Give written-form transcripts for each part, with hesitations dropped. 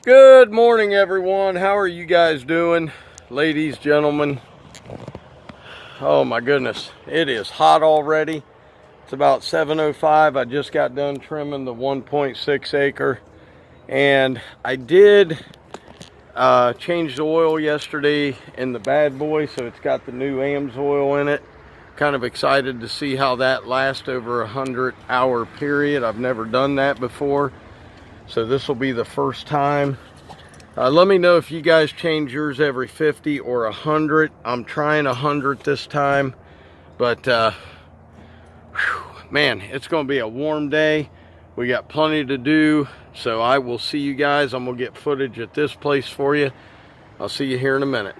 Good morning, everyone. How are you guys doing, ladies, gentlemen? Oh my goodness, it is hot already. It's about 7:05. I just got done trimming the 1.6 acre, and I did change the oil yesterday in the bad boy, so it's got the new AMS oil in it. Kind of excited to see how that lasts over a 100-hour period. I've never done that before, so this will be the first time. Let me know if you guys change yours every 50 or 100. I'm trying 100 this time, but man, it's going to be a warm day. We got plenty to do, so I will see you guys. I'm going to get footage at this place for you. I'll see you here in a minute.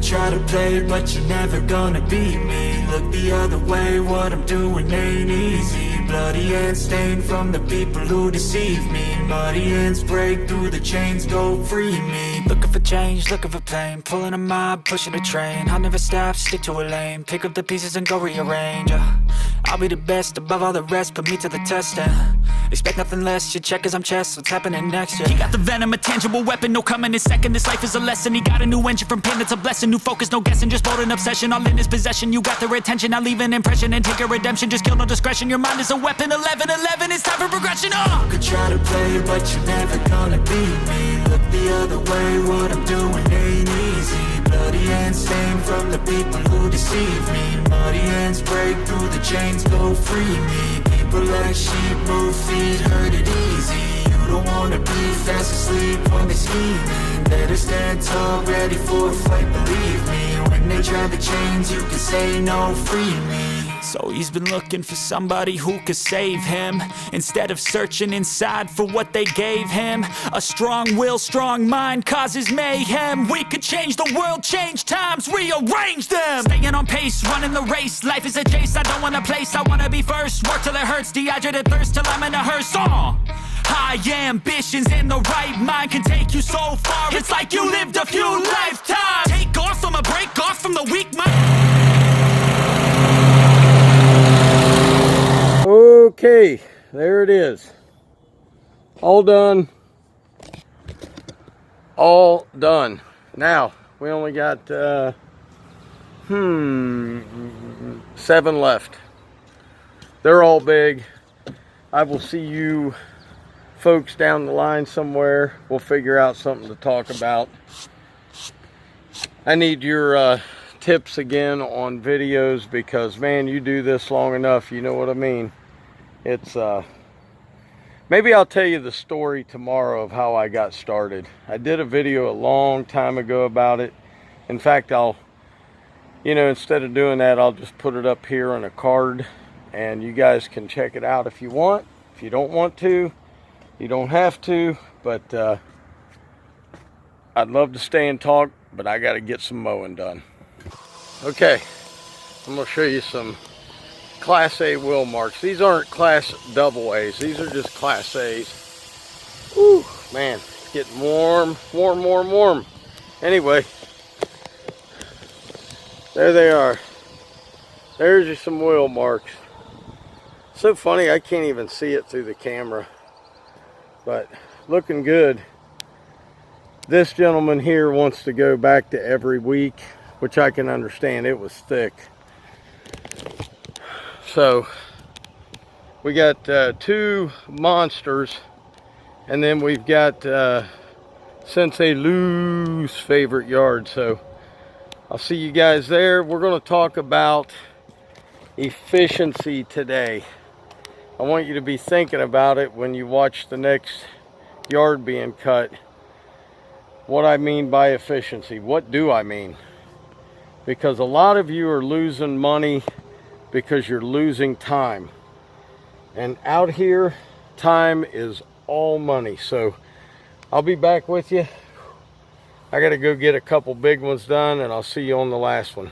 Try to play, but you're never gonna beat me. Look the other way, what I'm doing ain't easy. Bloody hands stained from the people who deceive me. Muddy hands break through the chains, go free me. Looking for change, looking for pain. Pulling a mob, pushing a train. I'll never stop, stick to a lane. Pick up the pieces and go rearrange. I'll be the best above all the rest, put me to the test and expect nothing less. You check as I'm chess, what's happening next? He got the venom, a tangible weapon, no coming in second. This life is a lesson, he got a new engine from pain, it's a blessing. New focus, no guessing, just bold and obsession. All in his possession, you got their attention. I leave an impression and take a redemption. Just kill, no discretion, your mind is a weapon. 11-11, it's time for progression. You could try to play, but you're never gonna beat me. Look the other way, what I'm doing ain't easy. Bloody hands stained from the people who deceive me. Muddy hands break through the chains, go free me. People like sheep move feet, hurt it easy. You don't wanna be fast asleep when they're scheming. Better stand tall, ready for a fight, believe me. When they try the chains, you can say no, free me. So he's been looking for somebody who could save him, instead of searching inside for what they gave him. A strong will, strong mind causes mayhem. We could change the world, change times, rearrange them. Staying on pace, running the race. Life is a chase, I don't want a place, I wanna be first. Work till it hurts, dehydrated thirst till I'm in a hearse. High ambitions in the right mind can take you so far. It's like you lived a few lifetimes. Take off from a break off from the weak mind. Okay, there it is. All done. All done. Now, we only got 7 left. They're all big. I will see you folks down the line somewhere. We'll figure out something to talk about. I need your tips again on videos, because man, you do this long enough, you know what I mean. It's maybe I'll tell you the story tomorrow of how I got started. I did a video a long time ago about it. In fact, I'll, instead of doing that, I'll just put it up here on a card and you guys can check it out if you want. If you don't want to, you don't have to, but I'd love to stay and talk, but I got to get some mowing done. Okay, I'm going to show you some Class A wheel marks. These aren't Class double A's. These are just Class A's. Whew, man, it's getting warm, warm, warm, warm. Anyway, there they are. There's just some wheel marks. So funny, I can't even see it through the camera, but looking good. This gentleman here wants to go back to every week, which I can understand. It was thick. So we got 2 monsters And then we've got Sensei Lou's favorite yard. So I'll see you guys there. We're going to talk about efficiency today. I want you to be thinking about it when you watch the next yard being cut. What I mean by efficiency. What do I mean? Because a lot of you are losing money because you're losing time. And out here, time is all money. So I'll be back with you. I gotta go get a couple big ones done, and I'll see you on the last one.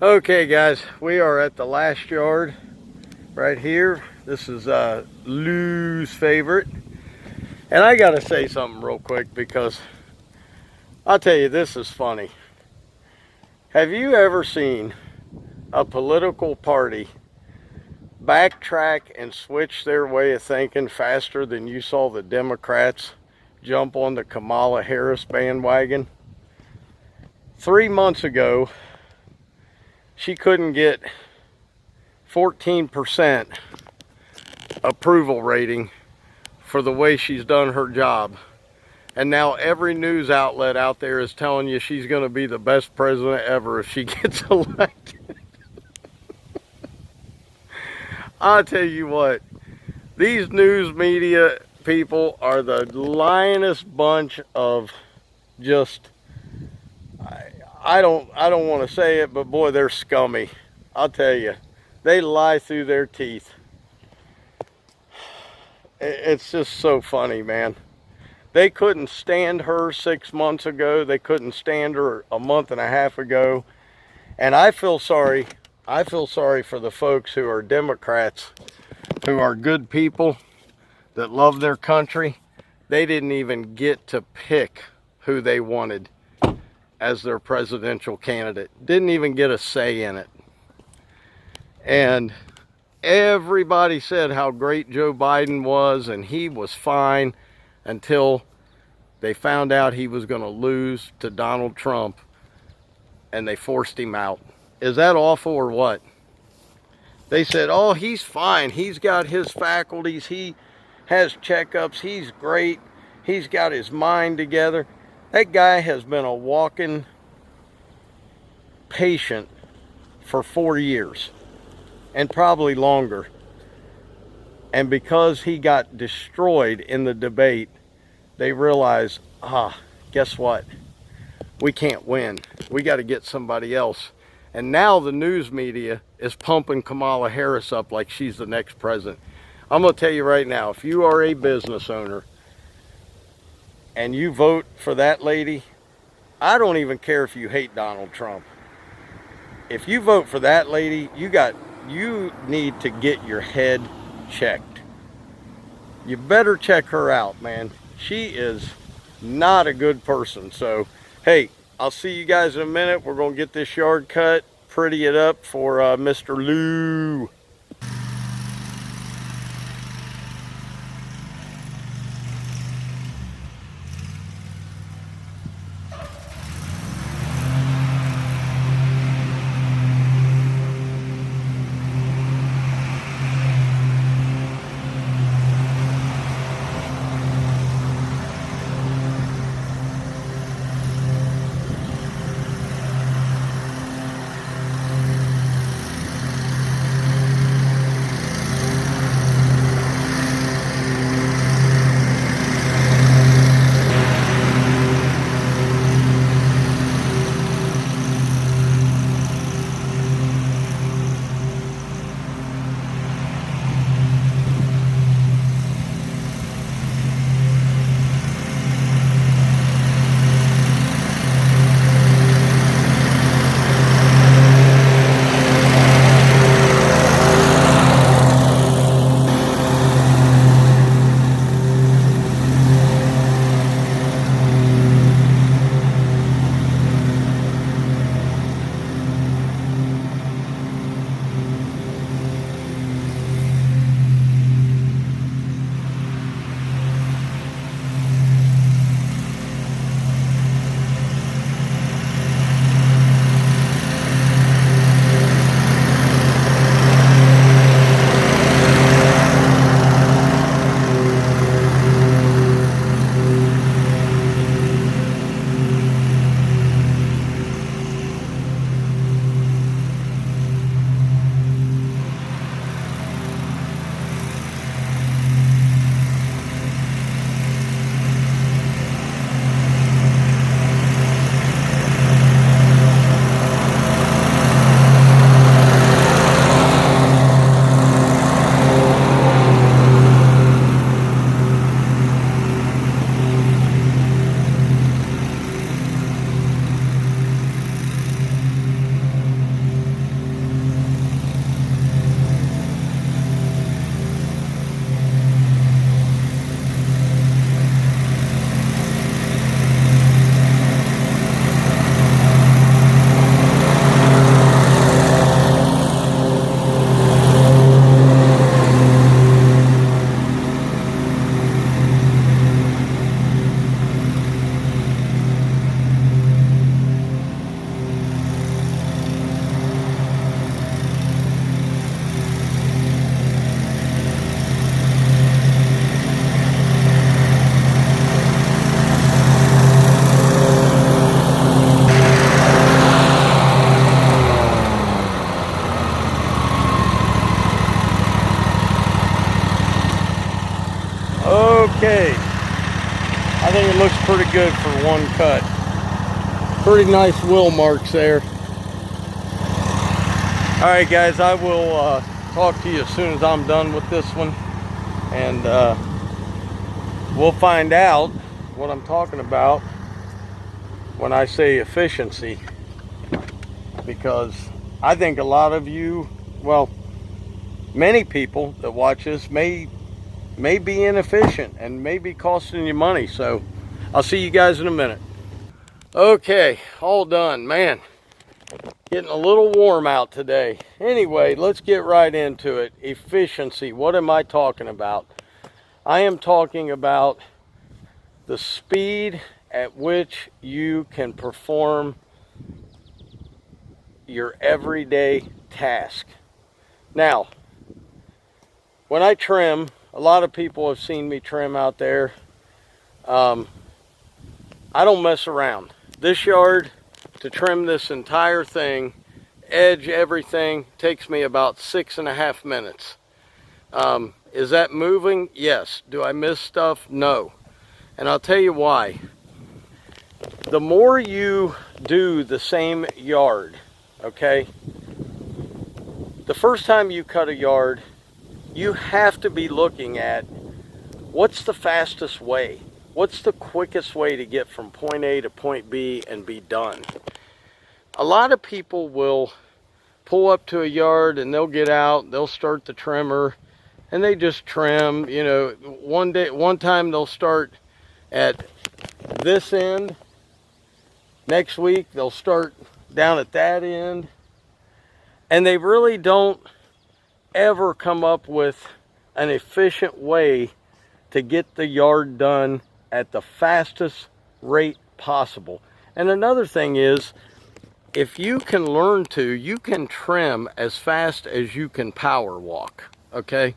Okay guys, we are at the last yard right here. This is Lou's favorite. And I gotta say something real quick, because I'll tell you, this is funny. Have you ever seen a political party backtrack and switch their way of thinking faster than you saw the Democrats jump on the Kamala Harris bandwagon? 3 months ago, she couldn't get 14% approval rating for the way she's done her job. And now every news outlet out there is telling you she's going to be the best president ever if she gets elected. I'll tell you what, these news media people are the lyingest bunch of just, I don't want to say it, but boy, they're scummy. I'll tell you, they lie through their teeth. It's just so funny, man. They couldn't stand her 6 months ago. They couldn't stand her a month and a half ago. And I feel sorry. I feel sorry for the folks who are Democrats, who are good people, that love their country. They didn't even get to pick who they wanted as their presidential candidate. Didn't even get a say in it. And everybody said how great Joe Biden was, and he was fine, until they found out he was going to lose to Donald Trump, and they forced him out. Is that awful or what? They said, oh, he's fine. He's got his faculties. He has checkups. He's great. He's got his mind together. That guy has been a walking patient for 4 years, and probably longer. And because he got destroyed in the debate, they realized, guess what? We can't win. We got to get somebody else. And now the news media is pumping Kamala Harris up like she's the next president. I'm going to tell you right now, if you are a business owner and you vote for that lady, I don't even care if you hate Donald Trump. If you vote for that lady, you need to get your head checked. You better check her out, man. She is not a good person. So, hey, I'll see you guys in a minute. We're going to get this yard cut, pretty it up for Mr. Lou. Okay, I think it looks pretty good for one cut. Pretty nice wheel marks there. All right, guys, I will talk to you as soon as I'm done with this one, and we'll find out what I'm talking about when I say efficiency, because I think a lot of you, well, many people that watch this may be inefficient and may be costing you money. So I'll see you guys in a minute. Okay, all done. Man, getting a little warm out today. Anyway, let's get right into it. Efficiency. What am I talking about? I am talking about the speed at which you can perform your everyday task. Now, when I trim, a lot of people have seen me trim out there. I don't mess around. This yard, to trim this entire thing, edge everything, takes me about 6.5 minutes. Is that moving? Yes. Do I miss stuff? No. And I'll tell you why. The more you do the same yard, okay, the first time you cut a yard, you have to be looking at what's the fastest way, what's the quickest way to get from point A to point B and be done. A lot of people will pull up to a yard and they'll get out, they'll start the trimmer, and they just trim. You know, one time they'll start at this end, next week they'll start down at that end, and they really don't ever come up with an efficient way to get the yard done at the fastest rate possible. And another thing is, if you can learn to, you can trim as fast as you can power walk, okay?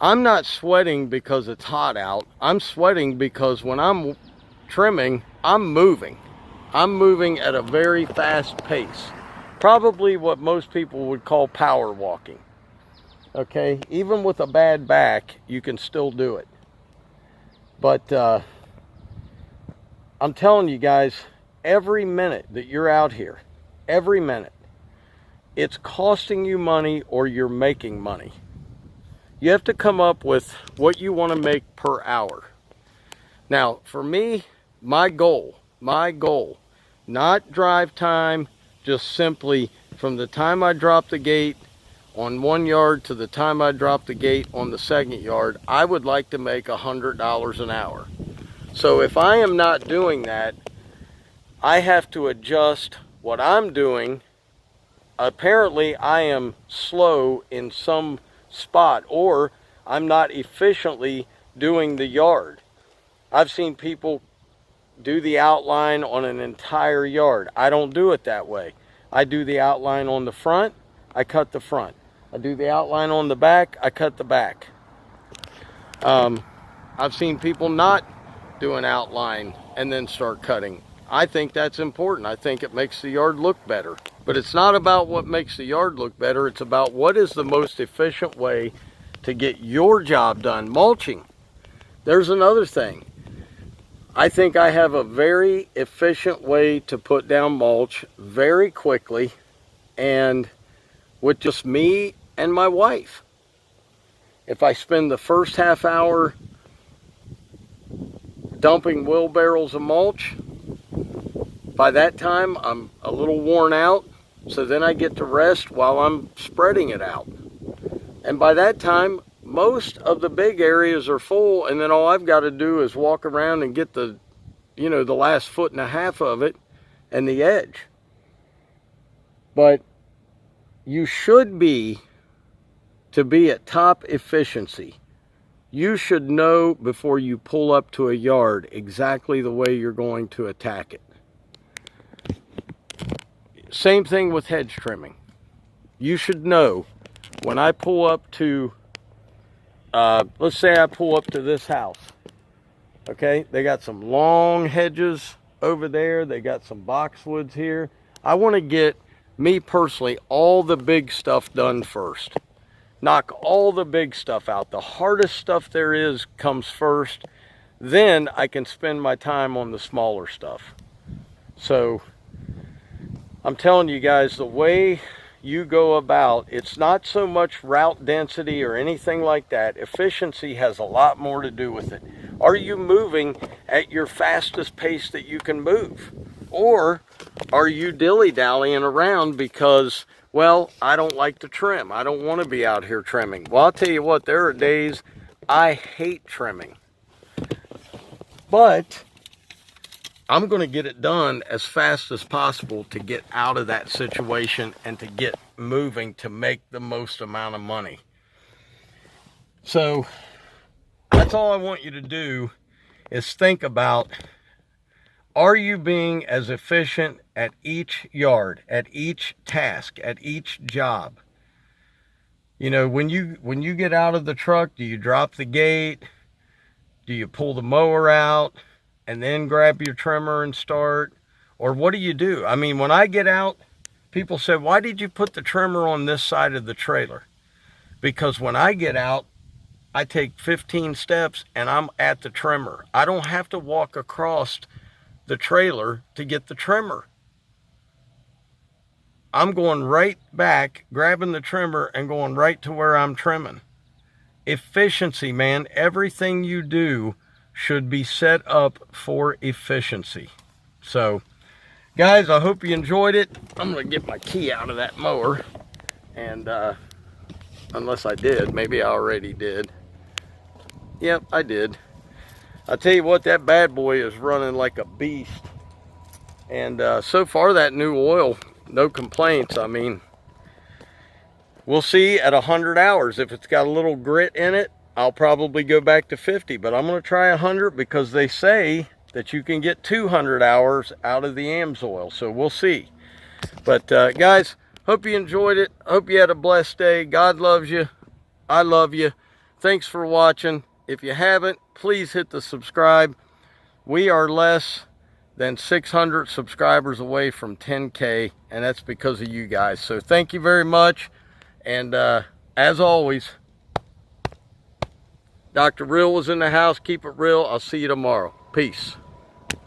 I'm not sweating because it's hot out. I'm sweating because when I'm trimming, I'm moving. I'm moving at a very fast pace. Probably what most people would call power walking. Okay, even with a bad back, you can still do it. But I'm telling you guys, every minute that you're out here, every minute, it's costing you money or you're making money. You have to come up with what you want to make per hour. Now, for me, my goal, not drive time, just simply from the time I drop the gate on one yard to the time I drop the gate on the second yard, I would like to make $100 an hour. So if I am not doing that, I have to adjust what I'm doing. Apparently I am slow in some spot, or I'm not efficiently doing the yard. I've seen people do the outline on an entire yard. I don't do it that way. I do the outline on the front, I cut the front. I do the outline on the back, I cut the back. I've seen people not do an outline and then start cutting. I think that's important. I think it makes the yard look better. But it's not about what makes the yard look better. It's about what is the most efficient way to get your job done. Mulching. There's another thing. I think I have a very efficient way to put down mulch very quickly, and with just me and my wife. If I spend the first half hour dumping wheelbarrows of mulch, by that time I'm a little worn out, so then I get to rest while I'm spreading it out. And by that time, most of the big areas are full, and then all I've got to do is walk around and get the, you know, the last 1.5 feet of it and the edge. But you should be, to be at top efficiency, you should know before you pull up to a yard exactly the way you're going to attack it. Same thing with hedge trimming. You should know when I pull up to, let's say I pull up to this house, okay? They got some long hedges over there. They got some boxwoods here. I want to get, me personally, all the big stuff done first. knock all the big stuff out. The hardest stuff there is comes first. Then I can spend my time on the smaller stuff. So I'm telling you guys, the way you go about, it's not so much route density or anything like that. Efficiency has a lot more to do with it. Are you moving at your fastest pace that you can move? Or are you dilly-dallying around because, well, I don't like to trim. I don't want to be out here trimming. Well, I'll tell you what, there are days I hate trimming. But I'm going to get it done as fast as possible to get out of that situation and to get moving to make the most amount of money. So that's all I want you to do, is think about, are you being as efficient at each yard, at each task, at each job? You know, when you get out of the truck, do you drop the gate? Do you pull the mower out and then grab your trimmer and start? Or what do you do? I mean, when I get out, people say, why did you put the trimmer on this side of the trailer? Because when I get out, I take 15 steps and I'm at the trimmer. I don't have to walk across the trailer to get the trimmer. I'm going right back, grabbing the trimmer and going right to where I'm trimming. Efficiency, man. Everything you do should be set up for efficiency. So, guys, I hope you enjoyed it. I'm going to get my key out of that mower. And, unless I did, maybe I already did. Yep, I did. I'll tell you what, that bad boy is running like a beast. And so far, that new oil, no complaints. I mean, we'll see at 100 hours. If it's got a little grit in it, I'll probably go back to 50. But I'm going to try 100 because they say that you can get 200 hours out of the AMSOIL. So we'll see. But guys, hope you enjoyed it. Hope you had a blessed day. God loves you. I love you. Thanks for watching. If you haven't, please hit the subscribe. We are less than 600 subscribers away from 10K, and that's because of you guys. So thank you very much. And as always, Dr. Real was in the house. Keep it real. I'll see you tomorrow. Peace.